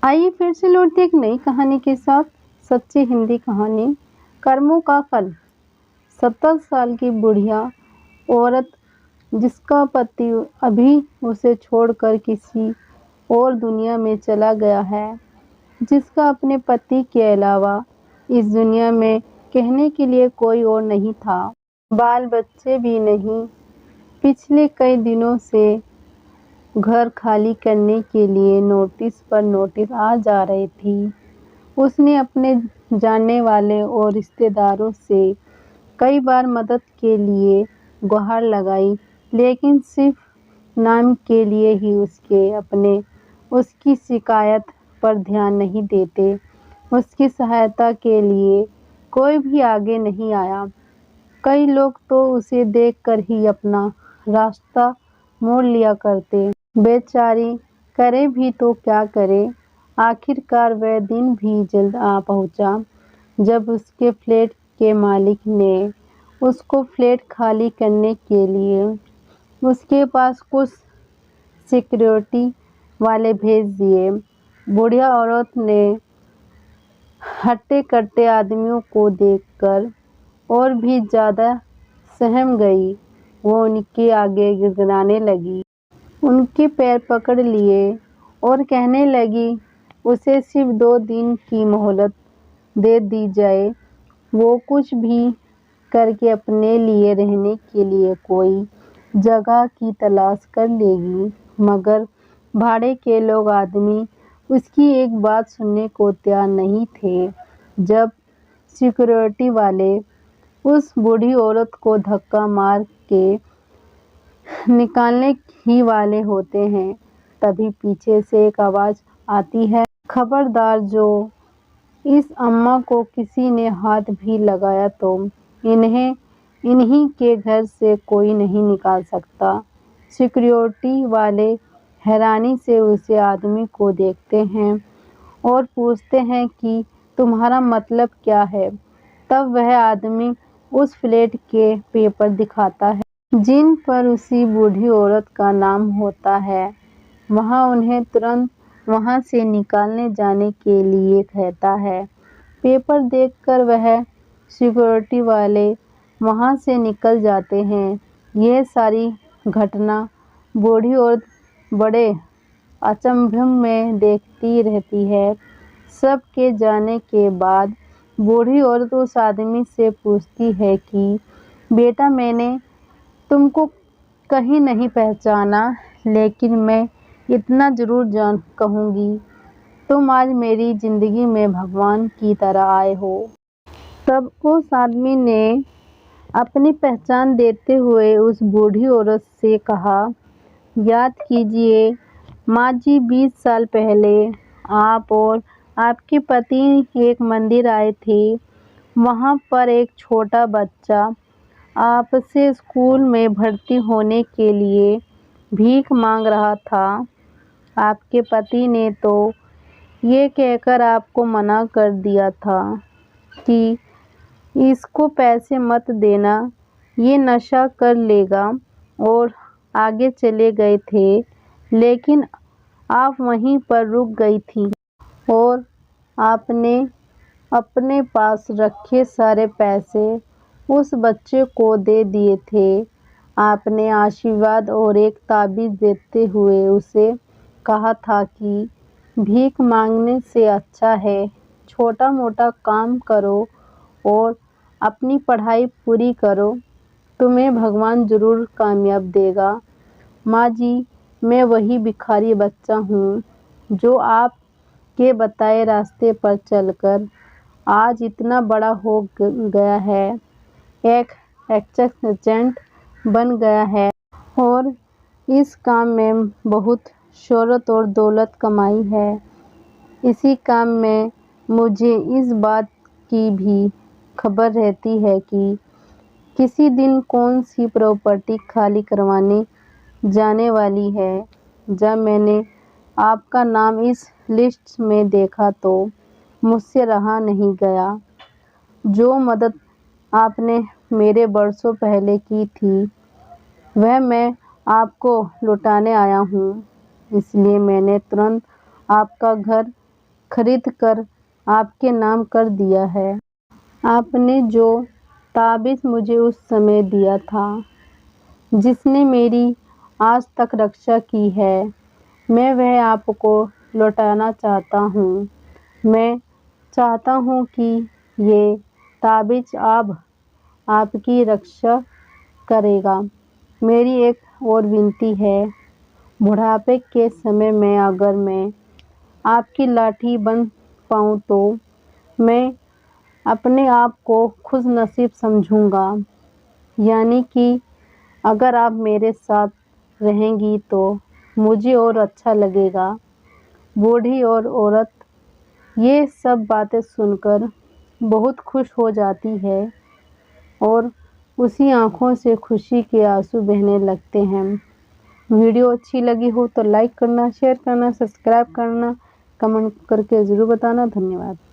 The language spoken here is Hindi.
आइए फिर से लौटते एक नई कहानी के साथ। सच्ची हिंदी कहानी, कर्मों का फल। 70 साल की बुढ़िया औरत जिसका पति अभी उसे छोड़कर किसी और दुनिया में चला गया है, जिसका अपने पति के अलावा इस दुनिया में कहने के लिए कोई और नहीं था, बाल बच्चे भी नहीं। पिछले कई दिनों से घर खाली करने के लिए नोटिस पर नोटिस आ जा रही थी। उसने अपने जानने वाले और रिश्तेदारों से कई बार मदद के लिए गुहार लगाई, लेकिन सिर्फ नाम के लिए ही उसकी शिकायत पर ध्यान नहीं देते। उसकी सहायता के लिए कोई भी आगे नहीं आया। कई लोग तो उसे देखकर ही अपना रास्ता मोड़ लिया करते। बेचारी करे भी तो क्या करे। आखिरकार वह दिन भी जल्द आ पहुंचा जब उसके फ्लैट के मालिक ने उसको फ्लैट खाली करने के लिए उसके पास कुछ सिक्योरिटी वाले भेज दिए। बुढ़िया औरत ने हट्टे कट्टे आदमियों को देखकर और भी ज़्यादा सहम गई। वो उनके आगे गिड़गिड़ाने लगी, उनके पैर पकड़ लिए और कहने लगी उसे सिर्फ 2 दिन की मोहलत दे दी जाए। वो कुछ भी करके अपने लिए रहने के लिए कोई जगह की तलाश कर लेगी। मगर भाड़े के लोग आदमी उसकी एक बात सुनने को तैयार नहीं थे। जब सिक्योरिटी वाले उस बूढ़ी औरत को धक्का मार के निकालने ही वाले होते हैं, तभी पीछे से एक आवाज़ आती है, खबरदार, जो इस अम्मा को किसी ने हाथ भी लगाया तो इन्हीं के घर से कोई नहीं निकाल सकता। सिक्योरिटी वाले हैरानी से उस आदमी को देखते हैं और पूछते हैं कि तुम्हारा मतलब क्या है। तब वह आदमी उस फ्लैट के पेपर दिखाता है जिन पर उसी बूढ़ी औरत का नाम होता है। वहाँ उन्हें तुरंत वहाँ से निकालने जाने के लिए कहता है। पेपर देखकर वह सिक्योरिटी वाले वहाँ से निकल जाते हैं। यह सारी घटना बूढ़ी औरत बड़े अचंभे में देखती रहती है। सब के जाने के बाद बूढ़ी औरत उस आदमी से पूछती है कि बेटा, मैंने तुमको कहीं नहीं पहचाना, लेकिन मैं इतना ज़रूर कहूँगी, तुम आज मेरी ज़िंदगी में भगवान की तरह आए हो। तब उस आदमी ने अपनी पहचान देते हुए उस बूढ़ी औरत से कहा, याद कीजिए माँ जी, 20 साल पहले आप और आपके पति एक मंदिर आए थे। वहाँ पर एक छोटा बच्चा आपसे स्कूल में भर्ती होने के लिए भीख मांग रहा था। आपके पति ने तो ये कहकर आपको मना कर दिया था कि इसको पैसे मत देना, ये नशा कर लेगा, और आगे चले गए थे। लेकिन आप वहीं पर रुक गई थी और आपने अपने पास रखे सारे पैसे उस बच्चे को दे दिए थे। आपने आशीर्वाद और एक ताबीज़ देते हुए उसे कहा था कि भीख मांगने से अच्छा है छोटा मोटा काम करो और अपनी पढ़ाई पूरी करो, तुम्हें भगवान ज़रूर कामयाब देगा। माँ जी, मैं वही भिखारी बच्चा हूँ जो आपके बताए रास्ते पर चलकर आज इतना बड़ा हो गया है, एक एक्स एजेंट बन गया है और इस काम में बहुत शोहरत और दौलत कमाई है। इसी काम में मुझे इस बात की भी खबर रहती है कि किसी दिन कौन सी प्रॉपर्टी खाली करवाने जाने वाली है। जब मैंने आपका नाम इस लिस्ट में देखा तो मुझसे रहा नहीं गया। जो मदद आपने मेरे बरसों पहले की थी, वह मैं आपको लौटाने आया हूँ। इसलिए मैंने तुरंत आपका घर खरीद कर आपके नाम कर दिया है। आपने जो ताबीज़ मुझे उस समय दिया था, जिसने मेरी आज तक रक्षा की है, मैं वह आपको लौटाना चाहता हूँ। मैं चाहता हूँ कि ये ताबीज़ अब आपकी रक्षा करेगा। मेरी एक और विनती है, बुढ़ापे के समय में अगर मैं आपकी लाठी बन पाऊँ तो मैं अपने आप को खुशनसीब समझूँगा। यानी कि अगर आप मेरे साथ रहेंगी तो मुझे और अच्छा लगेगा। बूढ़ी और औरत ये सब बातें सुनकर बहुत खुश हो जाती है और उसी आँखों से खुशी के आंसू बहने लगते हैं। वीडियो अच्छी लगी हो तो लाइक करना, शेयर करना, सब्सक्राइब करना, कमेंट करके ज़रूर बताना। धन्यवाद।